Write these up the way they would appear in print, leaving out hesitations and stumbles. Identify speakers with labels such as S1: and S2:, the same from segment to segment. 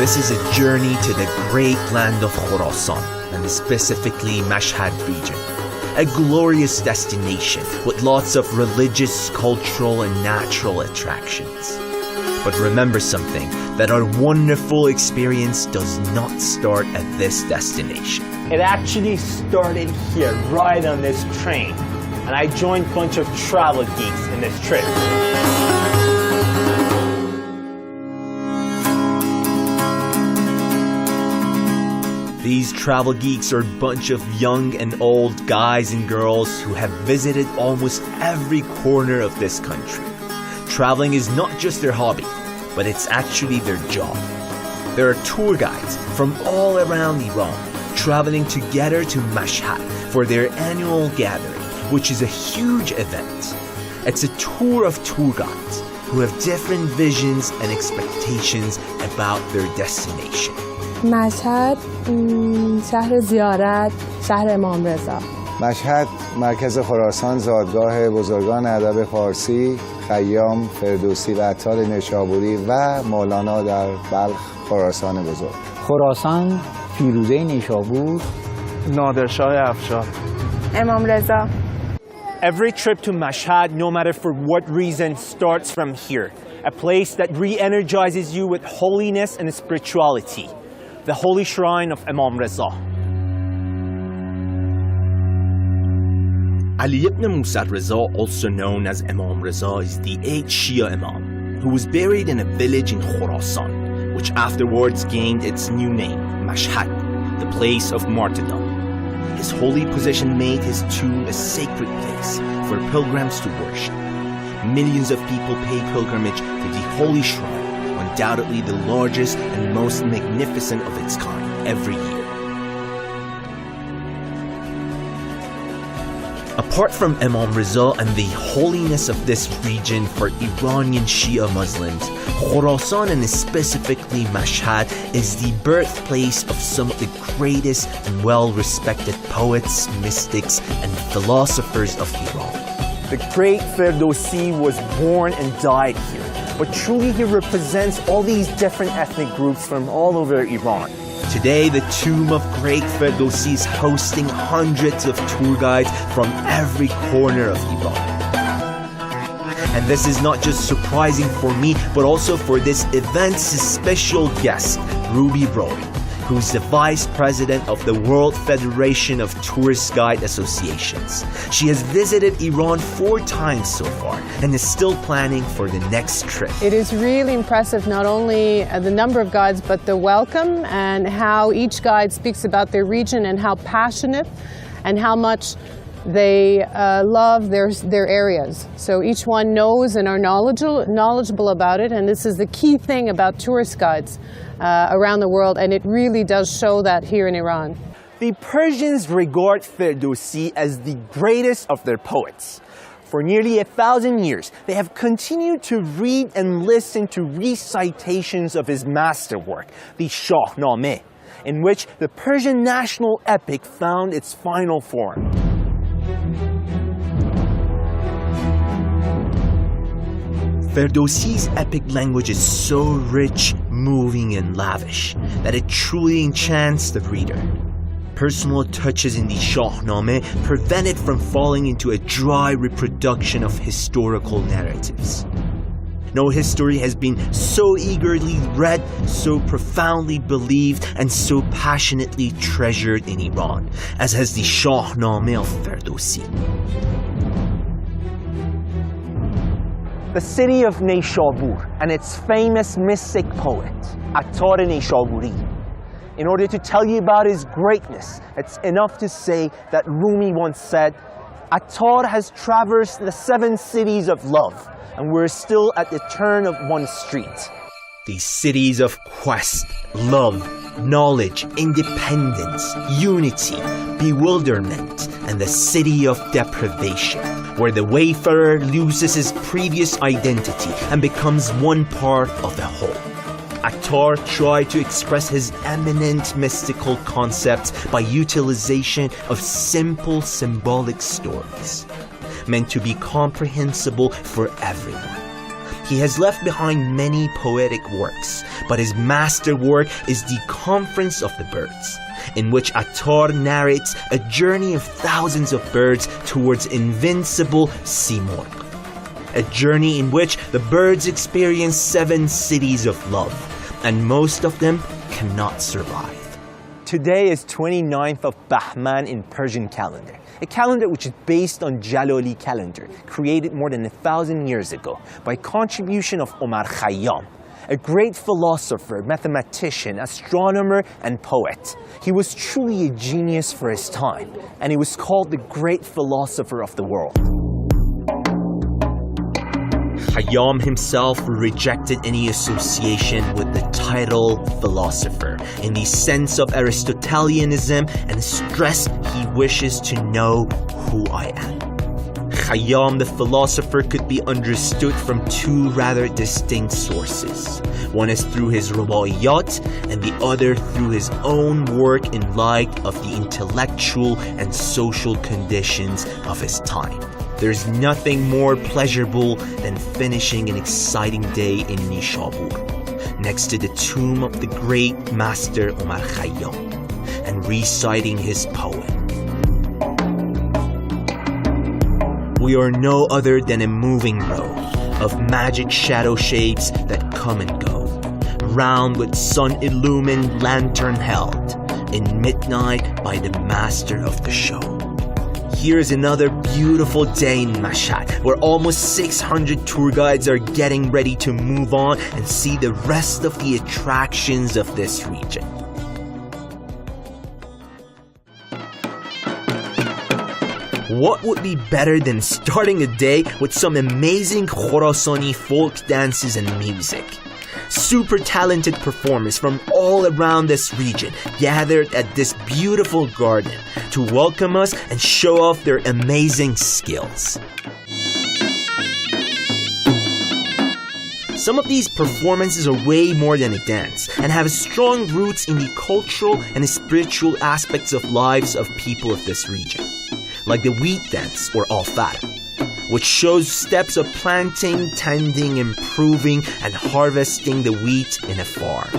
S1: This is a journey to the great land of Khorasan, and specifically Mashad region. A glorious destination with lots of religious, cultural and natural attractions. But remember something, that our wonderful experience does not start at this destination.
S2: It actually started here, right on this train. And I joined a bunch of travel geeks in this trip.
S1: These travel geeks are a bunch of young and old guys and girls who have visited almost every corner of this country. Traveling is not just their hobby, but it's actually their job. There are tour guides from all around Iran traveling together to Mashhad for their annual gathering, which is a huge event. It's a tour of tour guides who have different visions and expectations about their destination.
S3: مشهد شهر زیارت، شهر امام رضا.
S4: مشهد مرکز خراسان، زادگاه بزرگان ادب فارسی خیام، فردوسی و عطار نیشابوری و مولانا در بلخ خراسان بزرگ.
S5: خراسان فیروزه نیشابور،
S2: نادرشاه افشار،
S3: امام رضا.
S2: Every trip to Mashhad, no matter for what reason, starts from here. A place that re-energizes you with holiness and spirituality. The holy shrine of Imam Reza.
S1: Ali ibn Musa Reza, also known as Imam Reza, is the 8th Shia Imam, who was buried in a village in Khorasan, which afterwards gained its new name, Mashhad, the place of martyrdom. His holy position made his tomb a sacred place for pilgrims to worship. Millions of people pay pilgrimage to the holy shrine, undoubtedly the largest and most magnificent of its kind every year. Apart from Imam Reza and the holiness of this region for Iranian Shia Muslims, Khorasan and specifically Mashhad is the birthplace of some of the greatest and well-respected poets, mystics and philosophers of Iran.
S2: The great Ferdowsi was born and died here, but truly he represents all these different ethnic groups from all over Iran.
S1: Today, the tomb of great Ferdowsi is hosting hundreds of tour guides from every corner of Iran. And this is not just surprising for me, but also for this event's special guest, Ruby Brody, who's the Vice President of the World Federation of Tourist Guide Associations. She has visited Iran 4 times so far and is still planning for the next trip.
S6: It is really impressive, not only the number of guides, but the welcome and how each guide speaks about their region and how passionate and how much they love their areas. So each one knows and are knowledgeable about it, and this is the key thing about tourist guides around the world, and it really does show that here in Iran.
S2: The Persians regard Ferdowsi as the greatest of their poets. For nearly 1,000 years, they have continued to read and listen to recitations of his masterwork, the Shahnameh, in which the Persian national epic found its final form.
S1: Ferdowsi's epic language is so rich, moving and lavish that it truly enchants the reader. Personal touches in the Shahnameh prevent it from falling into a dry reproduction of historical narratives. No history has been so eagerly read, so profoundly believed, and so passionately treasured in Iran as has the Shahnameh of Ferdowsi.
S2: The city of Neyshabur and its famous mystic poet, Attar Neyshaburi. In order to tell you about his greatness, it's enough to say that Rumi once said, Attar has traversed the 7 cities of love, and we're still at the turn of one street.
S1: These cities of quest, love, knowledge, independence, unity, bewilderment, and the city of deprivation, where the wayfarer loses his previous identity and becomes one part of the whole. Attar tried to express his eminent mystical concepts by utilization of simple symbolic stories, meant to be comprehensible for everyone. He has left behind many poetic works, but his masterwork is the Conference of the Birds, in which Attar narrates a journey of thousands of birds towards invincible Simorg. A journey in which the birds experience 7 cities of love, and most of them cannot survive.
S2: Today is 29th of Bahman in Persian calendar, a calendar which is based on Jalali calendar, created more than 1,000 years ago by contribution of Omar Khayyam, a great philosopher, mathematician, astronomer, and poet. He was truly a genius for his time, and he was called the great philosopher of the world.
S1: Khayyam himself rejected any association with the title philosopher in the sense of Aristotelianism and stressed he wishes to know who I am. Khayyam the philosopher could be understood from 2 rather distinct sources. One is through his rubaiyat and the other through his own work in light of the intellectual and social conditions of his time. There's nothing more pleasurable than finishing an exciting day in Nishabur, next to the tomb of the great master Omar Khayyam, and reciting his poem. We are no other than a moving row of magic shadow shapes that come and go, round with sun-illumined lantern held in midnight by the master of the show. Here's another beautiful day in Mashad, where almost 600 tour guides are getting ready to move on and see the rest of the attractions of this region. What would be better than starting a day with some amazing Khorasani folk dances and music? Super talented performers from all around this region gathered at this beautiful garden to welcome us and show off their amazing skills. Some of these performances are way more than a dance and have strong roots in the cultural and spiritual aspects of lives of people of this region, like the wheat dance or alfar, which shows steps of planting, tending, improving, and harvesting the wheat in a farm.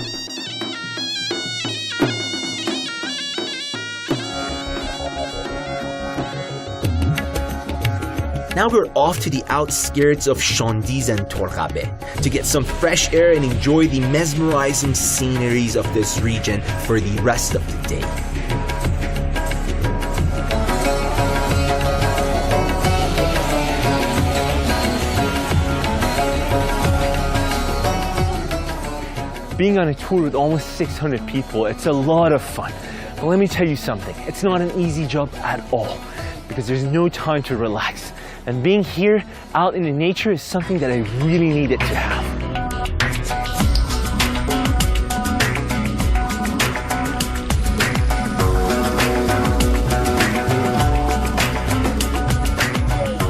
S1: Now we're off to the outskirts of Shandiz and Torghabe to get some fresh air and enjoy the mesmerizing sceneries of this region for the rest of the day.
S2: Being on a tour with almost 600 people, it's a lot of fun. But let me tell you something, it's not an easy job at all, because there's no time to relax. And being here, out in the nature, is something that I really needed to have.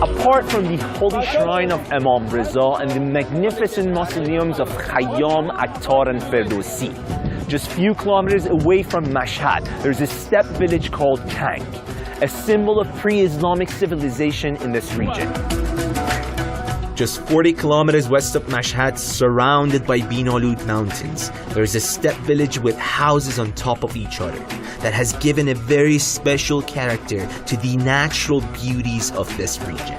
S2: Apart from the holy shrine of Imam Reza and the magnificent mausoleums of Khayyam, Attar, and Ferdowsi, just few kilometers away from Mashad, there's a steppe village called Tang, a symbol of pre-Islamic civilization in this region.
S1: Just 40 kilometers west of Mashhad, surrounded by Binalud mountains, there's a steppe village with houses on top of each other that has given a very special character to the natural beauties of this region.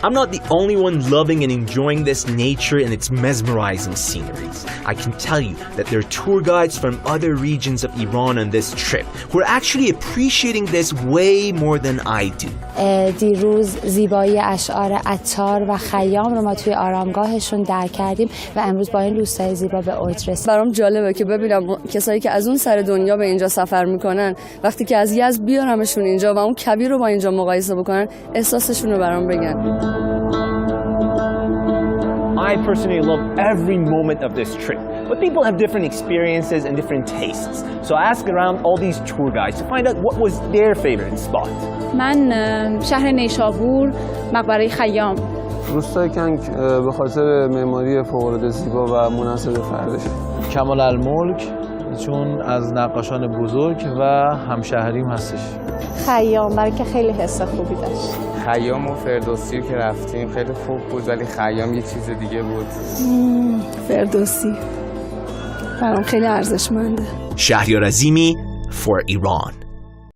S1: I'm not the only one loving and enjoying this nature and its mesmerizing sceneries. I can tell you that there are tour guides from other regions of Iran on this trip who are actually appreciating this way more than I do.
S7: دیروز زیبایی اشعار عطار و خیام رو ما توی آرامگاهشون درک کردیم و امروز با این دوستای زیبا به اوج رسیدیم.
S8: برام جالبه که ببینم کسایی که از اون سر دنیا به اینجا سفر میکنن وقتی که از یزد بیارمشون اینجا و اون کویر رو با اینجا مقایسه بکنن احساسشون رو برام بگن.
S2: I personally love every moment of this trip, but people have different experiences and different tastes. So I asked around all these tour guides to find out what was their favorite spot.
S3: من شهر نیشابور، مقبره خیام.
S9: روستای کنگ به خاطر معماری فوق‌العاده زیبا و مناسب فردش.
S5: کمال الملک
S9: چون از نقاشان بزرگ و همشهریم هستش.
S10: خیام، برای که خیلی حس خوبی داشت.
S11: خیام و فردوسی که رفتیم خیلی خوب بود، ولی خیام یه چیز دیگه بود.
S8: فردوسی برام خیلی ارزشمنده.
S1: شهریار عظیمی for Iran.